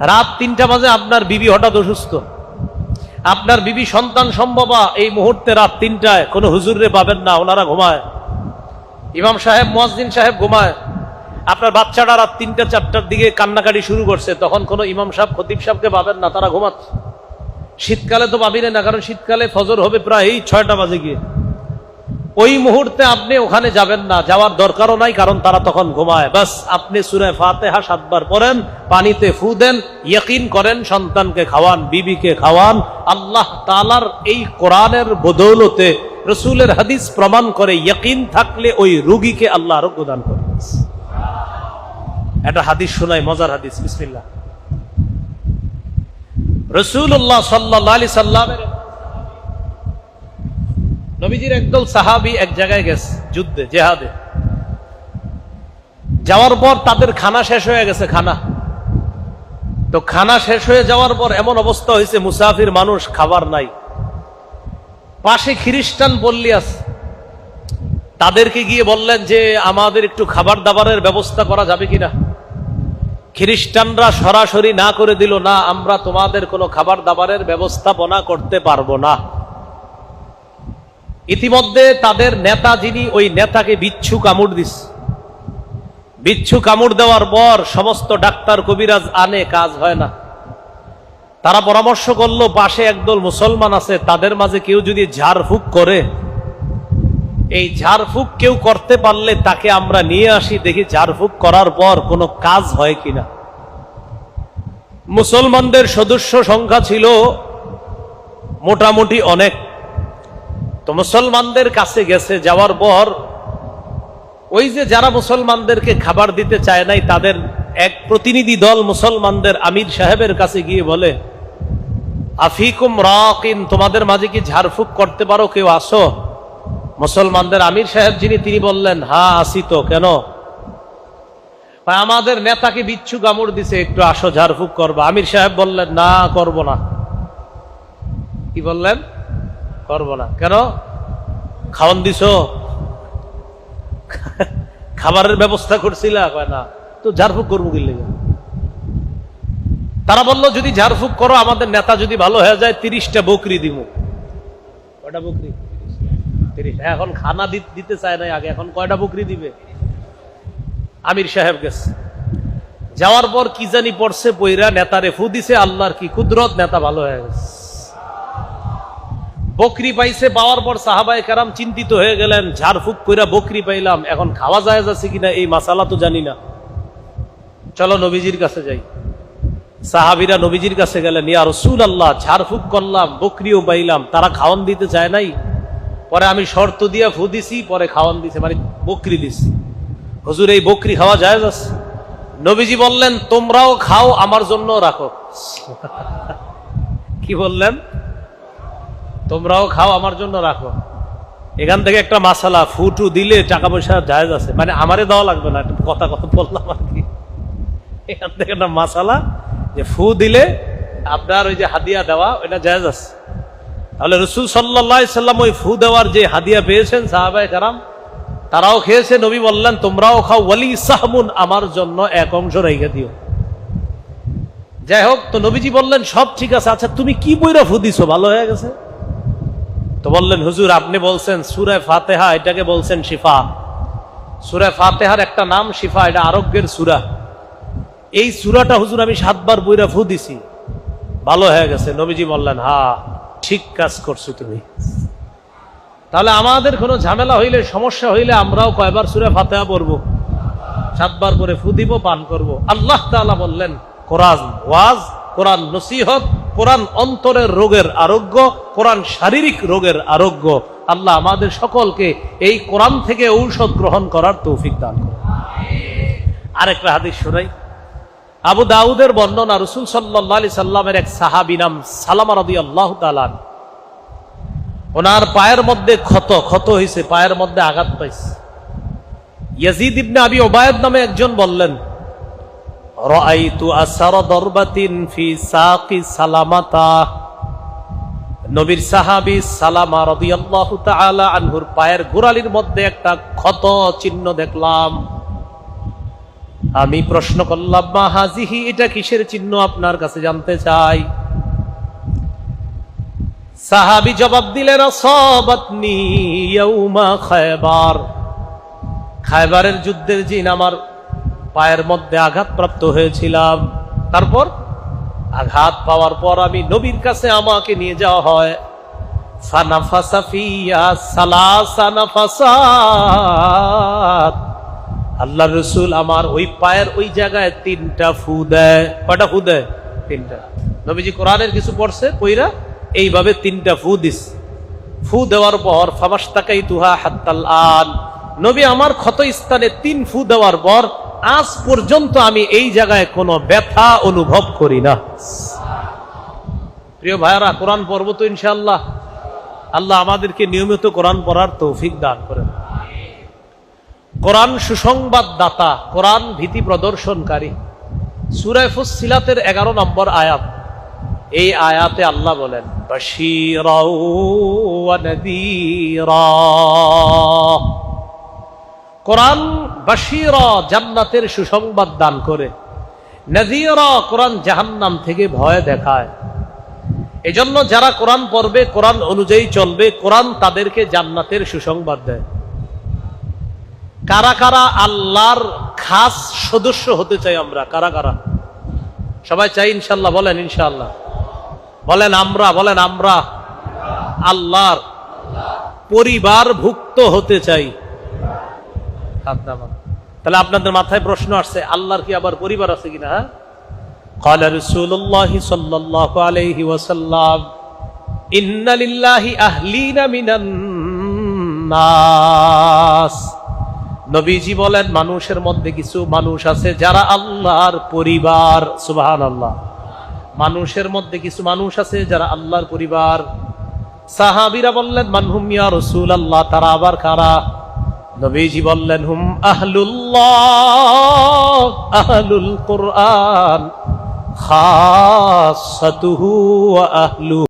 রাত 3টা বাজে আপনার বিবি হঠাৎ অসুস্থ, আপনার বিবি সন্তান সম্ভবা এই মুহূর্তে রাত 3টায় কোনো হুজুরে পাবেন না, ওনারা ঘুমায়, ইমাম সাহেব মুয়াজ্জিন সাহেব ঘুমায়। আপনার বাচ্চাটা রাত 3টা 4টার দিকে কান্নাকাটি শুরু করছে, তখন কোনো ইমাম সাহেব খতিব সাহেবকে পাবেন না, তারা ঘুমাচ্ছে। শীতকালে তো পাবি না, কারণ শীতকালে ফজর হবে প্রায় 6টা বাজে গিয়ে। ওই মুহূর্তে আপনি ওখানে যাবেন না, যাওয়ার দরকারও নাই, কারণ তারা তখন ঘুমায়। বাস আপনি সূরা ফাতিহা 7 বার পড়েন, পানিতে ফু দেন, ইয়াকিন করেন, সন্তানকে খাওয়ান, বিবিকে খাওয়ান। আল্লাহ তাআলার এই কোরআনের বদৌলতে, রাসূলের হাদিস প্রমাণ করে, ইয়াকিন থাকলে ওই রোগীকে আল্লাহ আরোগ্য দান করেন। একটা হাদিস শোনাই, মজার হাদিস, বিসমিল্লাহ। রাসূলুল্লাহ সাল্লাল্লাহু আলাইহি সাল্লামের নবীজির একদল সাহাবী এক জায়গায় গেছে যুদ্ধে, জিহাদে। যাওয়ার পর তাদের খানা শেষ হয়ে গেছে, তো খানা শেষ হয়ে যাওয়ার পর এমন অবস্থা হয়েছে, মুসাফির মানুষ, খাবার নাই। পাশে খ্রিস্টান পল্লী আছে, তাদেরকে গিয়ে বললেন যে আমাদের একটু খাবার দাবারের ব্যবস্থা করা যাবে কিনা। খ্রিস্টানরা সরাসরি না করে দিল, না, আমরা তোমাদের কোনো খাবার দাবারের ব্যবস্থাপনা করতে পারবো না। ইতিমধ্যে তাদের নেতা যিনি, ওই নেতাকে বিচ্ছু কামড় দিস। বিচ্ছু কামড় দেওয়ার পর সমস্ত ডাক্তার কবিরাজ আনে, কাজ হয় না। তারা পরামর্শ করলো, পাশে একদল মুসলমান আছে, তাদের মাঝে কেউ যদি ঝাড়ফুঁক করে, এই ঝাড়ফুঁক কেউ করতে পারলে তাকে আমরা নিয়ে আসি, দেখি ঝাড়ফুঁক করার পর কোনো কাজ হয় কিনা। মুসলমানদের সদস্য সংখ্যা ছিল মোটামুটি অনেক। তো মুসলমানদের কাছে গেছে, যাওয়ার পর ওই যে যারা মুসলমানদেরকে খাবার দিতে চায় নাই, তাদের এক প্রতিনিধি দল মুসলমানদের আমির সাহেবের কাছে গিয়ে বলে, আফিকুম রাকিন, তোমাদের মাঝে কি ঝাড়ফুঁক করতে পারো, কেউ আসো? মুসলমানদের আমির সাহেব যিনি, তিনি বললেন, হ্যাঁ আসি তো, কেন? আমাদের নেতাকে বিচ্ছু কামড় দিছে, একটু আসো, ঝাড়ফুঁক করবা। আমির সাহেব বললেন, না, করব না। কি বললেন? করব না। কেন? খাওয়ান দিছ, খাবারের ব্যবস্থা করছিল? না, তো ঝাড়ফুঁক করবো কি লেগে? তারা বলল, যদি ঝাড়ফুঁক করো, আমাদের নেতা যদি ভালো হয়ে যায়, 30টা বকরি দিব। কয়টা বকরি? 30। এখন খানা দিতে চায় না আগে, এখন কয়টা বকরি দিবে? আমির সাহেব গেছে, যাওয়ার পর কি জানি পড়ছে, পইরা নেতারে ফু দিছে। আল্লাহর কি কুদরত, নেতা ভালো হয়ে গেছে। বকরি পাইছে, পাওয়ার পর সাহাবায়ে কেরাম চিন্তিত হয়ে গেলেন, ঝাড়ফুঁক কইরা বকরি পাইলাম, এখন খাওয়া যায় যাচ্ছে কিনা এই মাসালা তো জানি না, চলো নবীজির কাছে যাই। সাহাবীরা নবীজির কাছে গেলেন, ইয়া রাসূলুল্লাহ, ঝাড়ফুঁক করলাম, বকরিও পাইলাম, তারা খাওয়ান দিতে চায় নাই। পরে আমি শর্ত দিয়া ফু দিছি, পরে খাওয়ান দিছে, মানে বকরি দিছি। হুজুর, এই বকরি খাওয়া যায় যাচ্ছে? নবীজি বললেন, তোমরাও খাও, আমার জন্য রাখো। কি বললেন? তোমরাও খাও, আমার জন্য রাখো। এখান থেকে একটা মাসালা, ফুটু দিলে টাকা পয়সা জায়েজ আছে, মানে আমারে দেওয়া লাগবে না, কথা বললাম আর কি। এখান থেকে একটা মাসালা, যে ফু দিলে আপনার ওই যে হাদিয়া দেওয়া, ওইটা জায়েজ আছে। তাহলে রাসূল সাল্লাল্লাহু আলাইহি সাল্লাম ওই ফু দেওয়ার যে হাদিয়া পেয়েছেন, সাহাবায়ে কেরাম তারাও খেয়েছে। নবী বললেন, তোমরাও খাও, ওয়ালি সাহমুন, আমার জন্য এক অংশ রেখে দিও। যাই হোক, তো নবীজি বললেন, সব ঠিক আছে, আচ্ছা তুমি কি বইরা ফু দিছো, ভালো হয়ে গেছে? তো বললেন, হুজুর, আপনি বলছেন সূরা ফাতিহা, এটাকে বলছেন শিফা। সূরা ফাতিহার একটা নাম শিফা, এটা আরোগ্যের সূরা। এই সূরাটা হুজুর আমি 7 বার বইরা ফু দিছি, ভালো হয়ে গেছে। নবীজি বললেন, হ্যাঁ ঠিক কাজ করছো তুমি। তাহলে আমাদের কোনো ঝামেলা হইলে, সমস্যা হইলে, আমরাও কয়বার সূরা ফাতিহা পড়বো? 7 বার করে ফু দিব, পান করব। আল্লাহ তাআলা বললেন, কোরআন ওয়াজ, কোরআন নসিহত, কোরআন অন্তরের রোগের আরোগ্য, কোরআন শারীরিক রোগের আরোগ্য। আল্লাহ আমাদের সকলকে এই কোরআন থেকে ঔষধ গ্রহণ করার তৌফিক দান করুন। আরেকটা হাদিস শোনাই। আবু দাউদের বর্ণনা, রাসূল সাল্লাল্লাহু আলাইহি সাল্লামের এক সাহাবী নাম সালামা রাদিয়াল্লাহু তাআলা, ওনার পায়ের মধ্যে ক্ষত হয়েছে, পায়ের মধ্যে আঘাত পাইছে। ইয়াজিদ ইবনে আবি উবাইদ নামে একজন বললেন, রাআইতু আসারা দারবাতিন ফি সাকি সালামাতা, নবীর সাহাবী সালামা রাদিয়াল্লাহু তাআলা আনহুর পায়ের গোড়ালির মধ্যে একটা ক্ষত চিহ্ন দেখলাম। আমি প্রশ্ন করলাম, মা হাজিহি, এটা কিসের চিহ্ন আপনার কাছে জানতে চাই। সাহাবী জবাব দিলেন, আসাবাতনি ইয়াউমা খায়বার, খায়বারের যুদ্ধের দিন আমার পায়ের মধ্যে আঘাতপ্রাপ্ত হয়েছিলাম। তারপর আঘাত পাওয়ার পর আমি নবীর কাছে আমাকে নিয়ে যাওয়া হয়। ফানাফাসা ফিয়া সালাসা নাফাসাত, আল্লাহর রাসূল আমার ওই পায়ের ওই জায়গায় 3টা ফু দেয়। কয়টা ফু দেয়? 3টা। নবীজি কোরআনের কিছু পড়ছে, কইরা এইভাবে 3টা ফু দিস। ফু দেওয়ার পর ফামাশতাকাইতুহা হাত্তাল আন, নবী আমার ক্ষত স্থানে 3 ফু দেওয়ার পর আজ পর্যন্ত আমি এই জায়গায় কোনো ব্যথা অনুভব করি না। প্রিয় ভাইরা, কোরআন পড়ব তো ইনশাআল্লাহ। আল্লাহ আমাদেরকে নিয়মিত কোরআন পড়ার তৌফিক দান করেন। কোরআন সুসংবাদ দাতা, কোরআন ভীতি প্রদর্শনকারী। সূরা ফুসসিলাতের 11 নম্বর আয়াত, এই আয়াতে আল্লাহ বলেন, বাশীরাও ওয়া নাযীরা। কোরআন বাশীরা, জান্নাতের সুসংবাদ দান করে। নাযীরা, কোরআন জাহান্নাম থেকে ভয় দেখায়। এজন্য যারা কোরআন পড়বে, কোরআন অনুযায়ী চলবে, কোরআন তাদেরকে জান্নাতের সুসংবাদ দেয়। কারা কারা আল্লাহর খাস সদস্য হতে চাই আমরা? কারা কারা? সবাই চাই ইনশাআল্লাহ? বলেন ইনশাআল্লাহ। বলেন আমরা। বলেন আমরা আল্লাহর পরিবারভুক্ত হতে চাই। তাহলে আপনাদের মাথায় প্রশ্ন আসছে, আল্লাহর কি আবার পরিবার আছে কিনা? হ্যাঁ, قال رسول الله صلى الله عليه وسلم إن لله أهلين من الناس। নবীজি বলেন, মানুষের মধ্যে কিছু মানুষ আছে যারা আল্লাহর পরিবার। সুবহানাল্লাহ। মানুষের মধ্যে কিছু মানুষ আছে যারা আল্লাহর পরিবার। সাহাবীরা বললেন, মানহুম ইয়া রাসূলুল্লাহ, তারা আবার কারা? নবীজি বললেন, হুম আহলুল্লাহ, আহলুল কুরআন, খাসাতুহু ওয়া আহলু